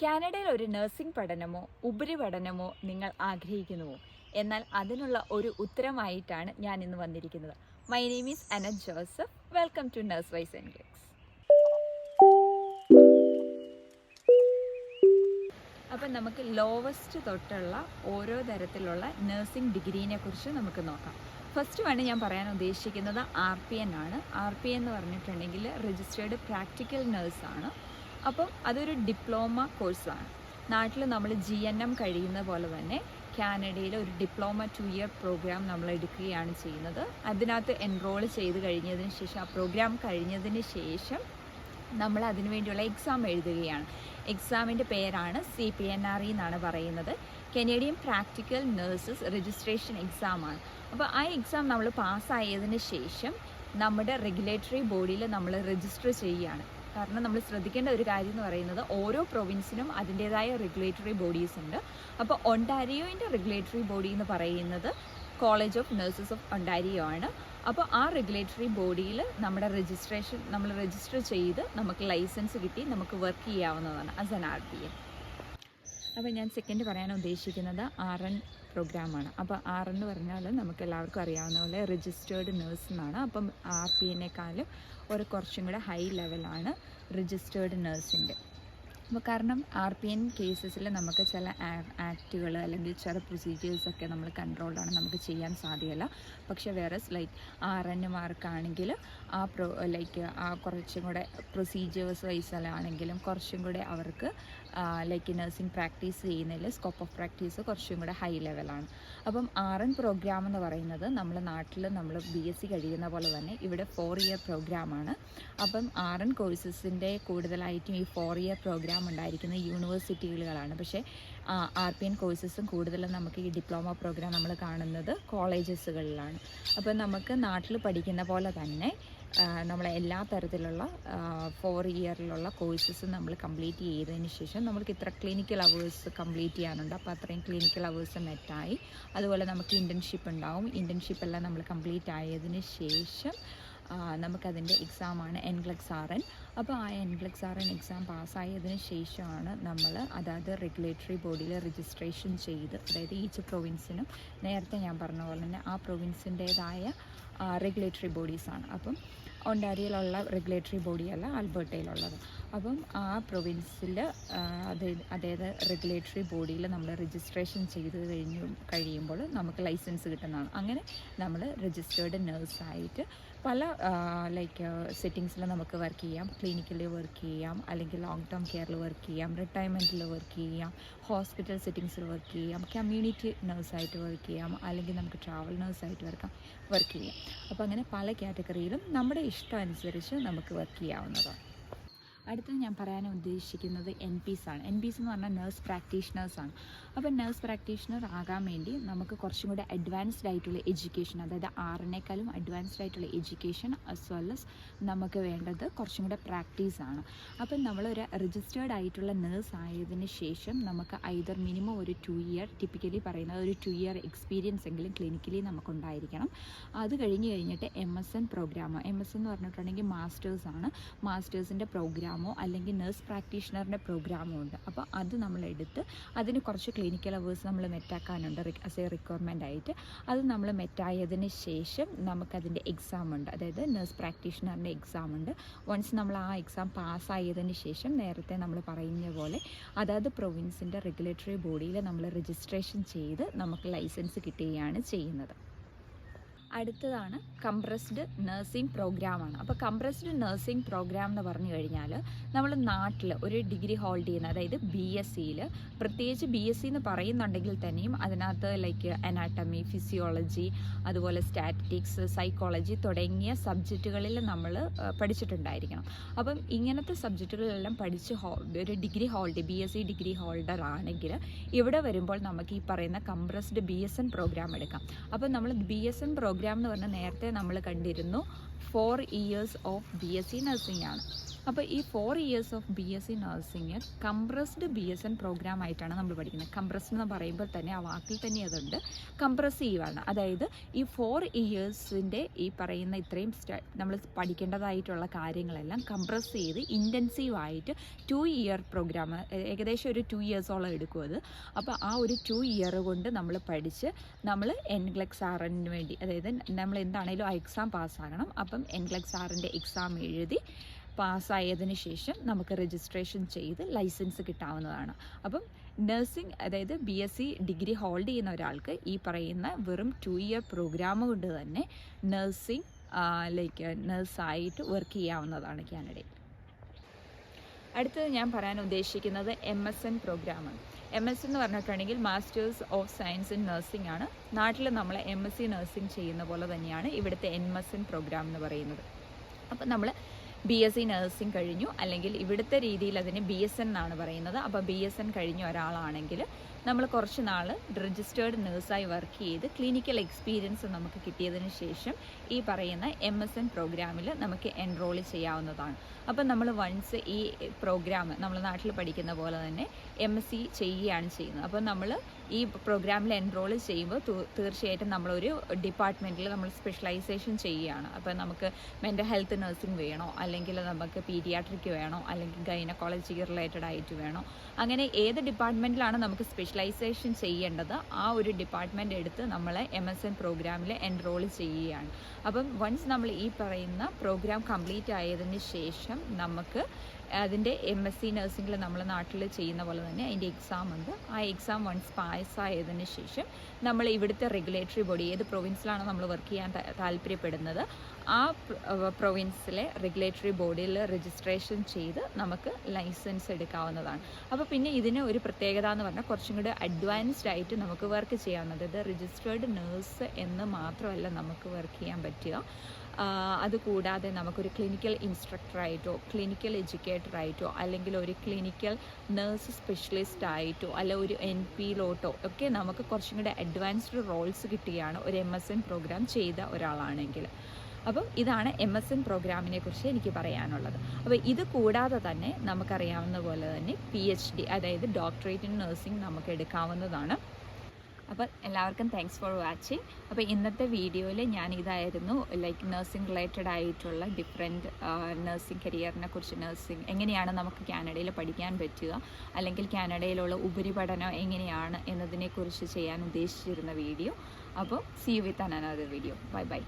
കാനഡയിൽ ഒരു നഴ്സിംഗ് പഠനമോ ഉപരിപഠനമോ നിങ്ങൾ ആഗ്രഹിക്കുന്നുവോ? എന്നാൽ അതിനുള്ള ഒരു ഉത്തരമായിട്ടാണ് ഞാൻ ഇന്ന് വന്നിരിക്കുന്നത്. My name is Anath Joseph. Welcome to nurse wise and clicks. അപ്പം നമുക്ക് ലോവസ്റ്റ് തൊട്ടുള്ള ഓരോ തരത്തിലുള്ള നഴ്സിംഗ് ഡിഗ്രീനെ കുറിച്ച് നമുക്ക് നോക്കാം. ഫസ്റ്റ് വേണം ഞാൻ പറയാൻ ഉദ്ദേശിക്കുന്നത് RPN ആണ്. RPN എന്ന് പറഞ്ഞിട്ടുണ്ടെങ്കിൽ രജിസ്റ്റേർഡ് പ്രാക്ടിക്കൽ നഴ്സാണ്. അപ്പം അതൊരു ഡിപ്ലോമ കോഴ്സാണ്. നാട്ടിൽ നമ്മൾ GNM കഴിയുന്ന പോലെ തന്നെ കാനഡയിൽ ഒരു ഡിപ്ലോമ 2 ഇയർ പ്രോഗ്രാം നമ്മൾ എടുക്കുകയാണ് ചെയ്യുന്നത്. അതിനകത്ത് എൻറോൾ ചെയ്ത് കഴിഞ്ഞതിന് ശേഷം, ആ പ്രോഗ്രാം കഴിഞ്ഞതിന് ശേഷം നമ്മൾ അതിനു വേണ്ടിയുള്ള എക്സാം എഴുതുകയാണ്. എക്സാമിൻ്റെ പേരാണ് CPNRE എന്നാണ് പറയുന്നത്. കനേഡിയൻ പ്രാക്ടിക്കൽ നഴ്സസ് രജിസ്ട്രേഷൻ എക്സാമാണ്. അപ്പോൾ ആ എക്സാം നമ്മൾ പാസ്സായതിന് ശേഷം നമ്മുടെ റെഗുലേറ്ററി ബോഡിയിൽ നമ്മൾ രജിസ്റ്റർ ചെയ്യുകയാണ്. കാരണം നമ്മൾ ശ്രദ്ധിക്കേണ്ട ഒരു കാര്യം എന്ന് പറയുന്നത്, ഓരോ പ്രൊവിൻസിനും അതിൻ്റേതായ റെഗുലേറ്ററി ബോഡീസ് ഉണ്ട്. അപ്പോൾ ഒണ്ടാരിയോൻ്റെ റെഗുലേറ്ററി ബോഡി എന്ന് പറയുന്നത് college of nurses of Ontario ആണ്. അപ്പോൾ ആ റെഗുലേറ്ററി ബോഡിയിൽ നമ്മുടെ രജിസ്ട്രേഷൻ നമ്മൾ രജിസ്റ്റർ ചെയ്ത് നമുക്ക് ലൈസൻസ് കിട്ടി നമുക്ക് വർക്ക് ചെയ്യാവുന്നതാണ് ആസ് എൻ RPN. അപ്പോൾ ഞാൻ സെക്കൻഡ് പറയാൻ ഉദ്ദേശിക്കുന്നത് RN പ്രോഗ്രാമാണ്. അപ്പോൾ RN എന്ന് പറഞ്ഞാൽ നമുക്ക് എല്ലാവർക്കും അറിയാവുന്ന പോലെ രജിസ്റ്റേർഡ് നഴ്സ് എന്നാണ്. അപ്പം RPNേക്കാളും കുറച്ചും കൂടെ ഹൈ ലെവലാണ് രജിസ്റ്റേർഡ് നഴ്സിൻ്റെ. അപ്പോൾ കാരണം RPN കേസസിൽ നമുക്ക് ചില ആക്റ്റുകൾ അല്ലെങ്കിൽ ചില പ്രൊസീജിയേഴ്സൊക്കെ നമ്മൾ കൺട്രോൾഡാണ്, നമുക്ക് ചെയ്യാൻ സാധ്യമല്ല. പക്ഷേ വേറെ RNമാർക്കാണെങ്കിൽ ആ കുറച്ചും കൂടെ പ്രൊസീജിയേഴ്സ് വൈസിലാണെങ്കിലും കുറച്ചും കൂടെ അവർക്ക് നഴ്സിംഗ് പ്രാക്ടീസ് ചെയ്യുന്നതിൽ സ്കോപ്പ് ഓഫ് പ്രാക്ടീസ് കുറച്ചും കൂടെ ഹൈ ലെവലാണ്. അപ്പം RN പ്രോഗ്രാം എന്ന് പറയുന്നത് നമ്മൾ നാട്ടിൽ നമ്മൾ BSc കഴിയുന്ന പോലെ തന്നെ ഇവിടെ 4 ഇയർ പ്രോഗ്രാമാണ്. അപ്പം RN കോഴ്സസിൻ്റെ കൂടുതലായിട്ടും ഈ 4 ഇയർ പ്രോഗ്രാം ഉണ്ടായിരിക്കുന്ന യൂണിവേഴ്സിറ്റികളാണ്. പക്ഷേ RPN കോഴ്സസും കൂടുതലും നമുക്ക് ഈ ഡിപ്ലോമ പ്രോഗ്രാം നമ്മൾ കാണുന്നത് കോളേജസുകളിലാണ്. അപ്പം നമുക്ക് നാട്ടിൽ പഠിക്കുന്ന പോലെ തന്നെ നമ്മളെ എല്ലാ തരത്തിലുള്ള 4 ഇയറിലുള്ള കോഴ്സസ് നമ്മൾ കംപ്ലീറ്റ് ചെയ്തതിന് ശേഷം നമുക്ക് ഇത്ര ക്ലിനിക്കൽ അവേഴ്സ് കംപ്ലീറ്റ് ചെയ്യാനുണ്ട്. അപ്പോൾ അത്രയും ക്ലിനിക്കൽ അവേഴ്സ് നെറ്റായി. അതുപോലെ നമുക്ക് ഇൻറ്റേൺഷിപ്പ് ഉണ്ടാവും. ഇൻറ്റേൺഷിപ്പ് എല്ലാം നമ്മൾ കംപ്ലീറ്റ് ആയതിന് ശേഷം നമുക്കതിൻ്റെ എക്സാമാണ് NCLEX RN. അപ്പോൾ ആ NCLEX RN എക്സാം പാസ്സായതിന് ശേഷമാണ് നമ്മൾ അതായത് റെഗുലേറ്ററി ബോഡിയിൽ രജിസ്ട്രേഷൻ ചെയ്ത്, അതായത് ഈച്ച് പ്രൊവിൻസിനും നേരത്തെ ഞാൻ പറഞ്ഞ പോലെ തന്നെ ആ പ്രൊവിൻസിൻ്റേതായ റെഗുലേറ്ററി ബോഡീസാണ്. അപ്പം ഒണ്ടാരിയോയിലുള്ള റെഗുലേറ്ററി ബോഡിയല്ല ആൽബർട്ടയിലുള്ളത്. അപ്പം ആ പ്രൊവിൻസിൽ അതായത് റെഗുലേറ്ററി ബോഡിയിൽ നമ്മൾ രജിസ്ട്രേഷൻ ചെയ്ത് കഴിയുമ്പോൾ നമുക്ക് ലൈസൻസ് കിട്ടുന്നതാണ്. അങ്ങനെ നമ്മൾ രജിസ്റ്റേർഡ് നഴ്സായിട്ട് പല സെറ്റിങ്സിൽ നമുക്ക് വർക്ക് ചെയ്യാം. ക്ലിനിക്കലിൽ വർക്ക് ചെയ്യാം, അല്ലെങ്കിൽ ലോങ് ടേം കെയറിൽ വർക്ക് ചെയ്യാം, റിട്ടയർമെൻറ്റിൽ വർക്ക് ചെയ്യാം, ഹോസ്പിറ്റൽ സെറ്റിങ്സിൽ വർക്ക് ചെയ്യാം, കമ്മ്യൂണിറ്റി നഴ്സായിട്ട് വർക്ക് ചെയ്യാം, അല്ലെങ്കിൽ നമുക്ക് ട്രാവൽ നഴ്സായിട്ട് വർക്ക് ചെയ്യാം. അപ്പോൾ അങ്ങനെ പല കാറ്റഗറിയിലും നമ്മുടെ ഇഷ്ടം അനുസരിച്ച് നമുക്ക് വർക്ക് ചെയ്യാവുന്നതാണ്. അടുത്തത് ഞാൻ പറയാൻ ഉദ്ദേശിക്കുന്നത് NPs ആണ്. NPs എന്ന് പറഞ്ഞാൽ നഴ്സ് പ്രാക്ടീഷണേഴ്സാണ്. അപ്പോൾ നഴ്സ് പ്രാക്ടീഷണർ ആകാൻ വേണ്ടി നമുക്ക് കുറച്ചും കൂടെ അഡ്വാൻസ്ഡ് ആയിട്ടുള്ള എഡ്യൂക്കേഷൻ, അതായത് RNേക്കാളും അഡ്വാൻസ്ഡ് ആയിട്ടുള്ള എഡ്യൂക്കേഷൻ ആസ് വെൽ എസ് നമുക്ക് വേണ്ടത് കുറച്ചും കൂടെ പ്രാക്ടീസാണ്. അപ്പം നമ്മളൊരു രജിസ്റ്റേർഡ് ആയിട്ടുള്ള നേഴ്സ് ആയതിന് ശേഷം നമുക്ക് ഐദർ മിനിമം ഒരു 2 ഇയർ, ടിപ്പിക്കലി പറയുന്നത് ഒരു 2 ഇയർ എക്സ്പീരിയൻസ് എങ്കിലും ക്ലിനിക്കലി നമുക്കുണ്ടായിരിക്കണം. അത് കഴിഞ്ഞിട്ട് MSN പ്രോഗ്രാമോ, MS എന്ന് പറഞ്ഞിട്ടുണ്ടെങ്കിൽ മാസ്റ്റേഴ്സാണ്. മാസ്റ്റേഴ്സിൻ്റെ പ്രോഗ്രാമോ അല്ലെങ്കിൽ നഴ്സ് പ്രാക്ടീഷണറിൻ്റെ പ്രോഗ്രാമോ ഉണ്ട്. അപ്പോൾ അത് നമ്മളെടുത്ത് അതിന് കുറച്ച് ക്ലിനിക്കൽ അവേഴ്സ് നമ്മൾ മെറ്റാക്കാനുണ്ട് ആസ് എ റിക്വയർമെൻ്റ് ആയിട്ട്. അത് നമ്മൾ മെറ്റായതിന് ശേഷം നമുക്കതിൻ്റെ എക്സാം ഉണ്ട്, അതായത് നഴ്സ് പ്രാക്ടീഷണറിൻ്റെ എക്സാം ഉണ്ട്. വൺസ് നമ്മൾ ആ എക്സാം പാസ്സായതിന് ശേഷം നേരത്തെ നമ്മൾ പറയുന്ന പോലെ അതായത് പ്രൊവിൻസിൻ്റെ റെഗുലേറ്ററി ബോഡിയിൽ നമ്മൾ രജിസ്ട്രേഷൻ ചെയ്ത് നമുക്ക് ലൈസൻസ് കിട്ടുകയാണ് ചെയ്യുന്നത്. അടുത്തതാണ് കംപ്രസ്ഡ് നഴ്സിംഗ് പ്രോഗ്രാമാണ്. അപ്പോൾ കംപ്രസ്ഡ് നഴ്സിംഗ് പ്രോഗ്രാം എന്ന് പറഞ്ഞു കഴിഞ്ഞാൽ നമ്മൾ നാട്ടിൽ ഒരു ഡിഗ്രി ഹോൾഡ് ചെയ്യുന്ന, അതായത് BScയിൽ, പ്രത്യേകിച്ച് BSc എന്ന് പറയുന്നുണ്ടെങ്കിൽ തന്നെയും അതിനകത്ത് അനാട്ടമി, ഫിസിയോളജി, അതുപോലെ സ്റ്റാറ്റിസ്റ്റിക്സ്, സൈക്കോളജി തുടങ്ങിയ സബ്ജക്റ്റുകളിൽ നമ്മൾ പഠിച്ചിട്ടുണ്ടായിരിക്കണം. അപ്പം ഇങ്ങനത്തെ സബ്ജക്റ്റുകളെല്ലാം പഠിച്ച് ഒരു ഡിഗ്രി BSc ഡിഗ്രി ഹോൾഡർ ആണെങ്കിൽ ഇവിടെ വരുമ്പോൾ നമുക്ക് ഈ പറയുന്ന കംപ്രസ്ഡ് BSN പ്രോഗ്രാം എടുക്കാം. അപ്പം നമ്മൾ BSN പ്രോഗ്രാം എന്ന് പറഞ്ഞാൽ നേരത്തെ നമ്മൾ കണ്ടിരുന്നു 4 ഇയേഴ്സ് ഓഫ് BSc നഴ്സിംഗ് ആണ്. അപ്പോൾ ഈ 4 years of BSc nursing compressed BSN programme ആയിട്ടാണ് നമ്മൾ പഠിക്കുന്നത്. കംപ്രസ്ഡ് എന്ന് പറയുമ്പോൾ തന്നെ ആ വാക്കിൽ തന്നെ അതുണ്ട്, കംപ്രസീവാണ്. അതായത് ഈ 4 ഇയേഴ്സിൻ്റെ ഈ പറയുന്ന ഇത്രയും നമ്മൾ പഠിക്കേണ്ടതായിട്ടുള്ള കാര്യങ്ങളെല്ലാം കംപ്രസ് ചെയ്ത് ഇൻറ്റൻസീവായിട്ട് 2 ഇയർ പ്രോഗ്രാം, ഏകദേശം ഒരു 2 ഇയേഴ്സോളം എടുക്കും അത്. അപ്പോൾ ആ ഒരു 2 ഇയർ കൊണ്ട് നമ്മൾ പഠിച്ച് നമ്മൾ NCLEX RN വേണ്ടി, അതായത് നമ്മൾ എന്താണേലും ആ എക്സാം പാസ്സാകണം. അപ്പം NCLEX RN എക്സാം എഴുതി പാസ്സായതിന് ശേഷം നമുക്ക് രജിസ്ട്രേഷൻ ചെയ്ത് ലൈസൻസ് കിട്ടാവുന്നതാണ്. അപ്പം നഴ്സിംഗ്, അതായത് BSc ഡിഗ്രി ഹോൾഡ് ചെയ്യുന്ന ഒരാൾക്ക് ഈ പറയുന്ന വെറും 2 ഇയർ പ്രോഗ്രാം കൊണ്ട് തന്നെ നഴ്സിംഗ് നഴ്സായിട്ട് വർക്ക് ചെയ്യാവുന്നതാണ് കാനഡയിൽ. അടുത്തത് ഞാൻ പറയാൻ ഉദ്ദേശിക്കുന്നത് MSN പ്രോഗ്രാമാണ്. MSN എന്ന് പറഞ്ഞിട്ടുണ്ടെങ്കിൽ masters of science in nursing ആണ്. നാട്ടിൽ നമ്മൾ MSc നഴ്സിംഗ് ചെയ്യുന്ന പോലെ തന്നെയാണ് ഇവിടുത്തെ MSN പ്രോഗ്രാം എന്ന് പറയുന്നത്. അപ്പം നമ്മൾ BSc നഴ്സിംഗ് കഴിഞ്ഞു, അല്ലെങ്കിൽ ഇവിടുത്തെ രീതിയിൽ അതിന് BSN എന്നാണ് പറയുന്നത്. അപ്പോൾ BSN കഴിഞ്ഞ ഒരാളാണെങ്കിൽ നമ്മൾ കുറച്ച് നാൾ രജിസ്റ്റേർഡ് നേഴ്സായി വർക്ക് ചെയ്ത് ക്ലിനിക്കൽ എക്സ്പീരിയൻസ് നമുക്ക് കിട്ടിയതിന് ശേഷം ഈ പറയുന്ന MSN പ്രോഗ്രാമിൽ നമുക്ക് എൻറോൾ ചെയ്യാവുന്നതാണ്. അപ്പം നമ്മൾ വൺസ് ഈ പ്രോഗ്രാം നമ്മൾ നാട്ടിൽ പഠിക്കുന്ന പോലെ തന്നെ MSc ചെയ്യുകയാണ് ചെയ്യുന്നത്. അപ്പം നമ്മൾ ഈ പ്രോഗ്രാമിൽ എൻറോൾ ചെയ്യുമ്പോൾ തീർച്ചയായിട്ടും നമ്മളൊരു ഡിപ്പാർട്ട്മെൻറ്റിൽ നമ്മൾ സ്പെഷ്യലൈസേഷൻ ചെയ്യുകയാണ്. അപ്പം നമുക്ക് മെൻ്റൽ ഹെൽത്ത് നഴ്സിംഗ് വേണോ, അല്ലെങ്കിൽ നമുക്ക് പീഡിയാട്രിക് വേണോ, അല്ലെങ്കിൽ ഗൈനക്കോളജി റിലേറ്റഡ് ആയിട്ട് വേണോ, അങ്ങനെ ഏത് ഡിപ്പാർട്ട്മെൻറ്റിലാണ് നമുക്ക് സ്പെഷ്യലൈസേഷൻ ചെയ്യേണ്ടത് ആ ഒരു ഡിപ്പാർട്ട്മെൻറ്റ് എടുത്ത് നമ്മൾ MSN പ്രോഗ്രാമിൽ എൻറോൾ ചെയ്യുകയാണ്. അപ്പം വൺസ് നമ്മൾ ഈ പറയുന്ന പ്രോഗ്രാം കംപ്ലീറ്റ് ആയതിന് ശേഷം നമുക്ക് അതിൻ്റെ MSc നഴ്സിംഗിൽ നമ്മൾ നാട്ടിൽ ചെയ്യുന്ന പോലെ തന്നെ അതിൻ്റെ എക്സാം ഉണ്ട്. ആ എക്സാം വൺസ് പാസ്സായതിന് ശേഷം നമ്മൾ ഇവിടുത്തെ റെഗുലേറ്ററി ബോഡി, ഏത് പ്രൊവിൻസിലാണ് നമ്മൾ വർക്ക് ചെയ്യാൻ താല്പര്യപ്പെടുന്നത് ആ പ്രൊവിൻസിലെ റെഗുലേറ്ററി ബോഡിയിൽ രജിസ്ട്രേഷൻ ചെയ്ത് നമുക്ക് ലൈസൻസ് എടുക്കാവുന്നതാണ്. അപ്പോൾ പിന്നെ ഇതിന് ഒരു പ്രത്യേകത എന്ന് പറഞ്ഞാൽ കുറച്ചും കൂടി അഡ്വാൻസ്ഡ് ആയിട്ട് നമുക്ക് വർക്ക് ചെയ്യാവുന്നത്. ഇത് രജിസ്റ്റേർഡ് നേഴ്സ് എന്ന് മാത്രമല്ല നമുക്ക് വർക്ക് ചെയ്യാൻ പറ്റുക, അതുകൂടാതെ നമുക്കൊരു ക്ലിനിക്കൽ ഇൻസ്ട്രക്ടറായിട്ടോ ക്ലിനിക്കൽ എഡ്യൂക്കേറ്ററായിട്ടോ അല്ലെങ്കിൽ ഒരു ക്ലിനിക്കൽ നേഴ്സ് സ്പെഷ്യലിസ്റ്റ് ആയിട്ടോ അല്ല ഒരു NPയിലോട്ടോ ഒക്കെ നമുക്ക് കുറച്ചും കൂടി അഡ്വാൻസ്ഡ് റോൾസ് കിട്ടുകയാണ് ഒരു MSN പ്രോഗ്രാം ചെയ്ത ഒരാളാണെങ്കിൽ. അപ്പം ഇതാണ് MSN പ്രോഗ്രാമിനെ കുറിച്ച് എനിക്ക് പറയാനുള്ളത്. അപ്പോൾ ഇത് കൂടാതെ തന്നെ നമുക്കറിയാവുന്ന പോലെ തന്നെ PhD, അതായത് ഡോക്ടറേറ്റ് ഇൻ നഴ്സിംഗ് നമുക്ക് എടുക്കാവുന്നതാണ്. അപ്പോൾ എല്ലാവർക്കും താങ്ക്സ് ഫോർ വാച്ചിങ്. അപ്പോൾ ഇന്നത്തെ വീഡിയോയിൽ ഞാൻ ഇതായിരുന്നു നഴ്സിംഗ് റിലേറ്റഡ് ആയിട്ടുള്ള ഡിഫറെൻറ്റ് നഴ്സിംഗ് കരിയറിനെ കുറിച്ച്, നഴ്സിംഗ് എങ്ങനെയാണ് നമുക്ക് കാനഡയിൽ പഠിക്കാൻ പറ്റുക, അല്ലെങ്കിൽ കാനഡയിലുള്ള ഉപരിപഠനം എങ്ങനെയാണ് എന്നതിനെക്കുറിച്ച് ചെയ്യാൻ ഉദ്ദേശിച്ചിരുന്ന വീഡിയോ. അപ്പോൾ see you with another video. Bye by.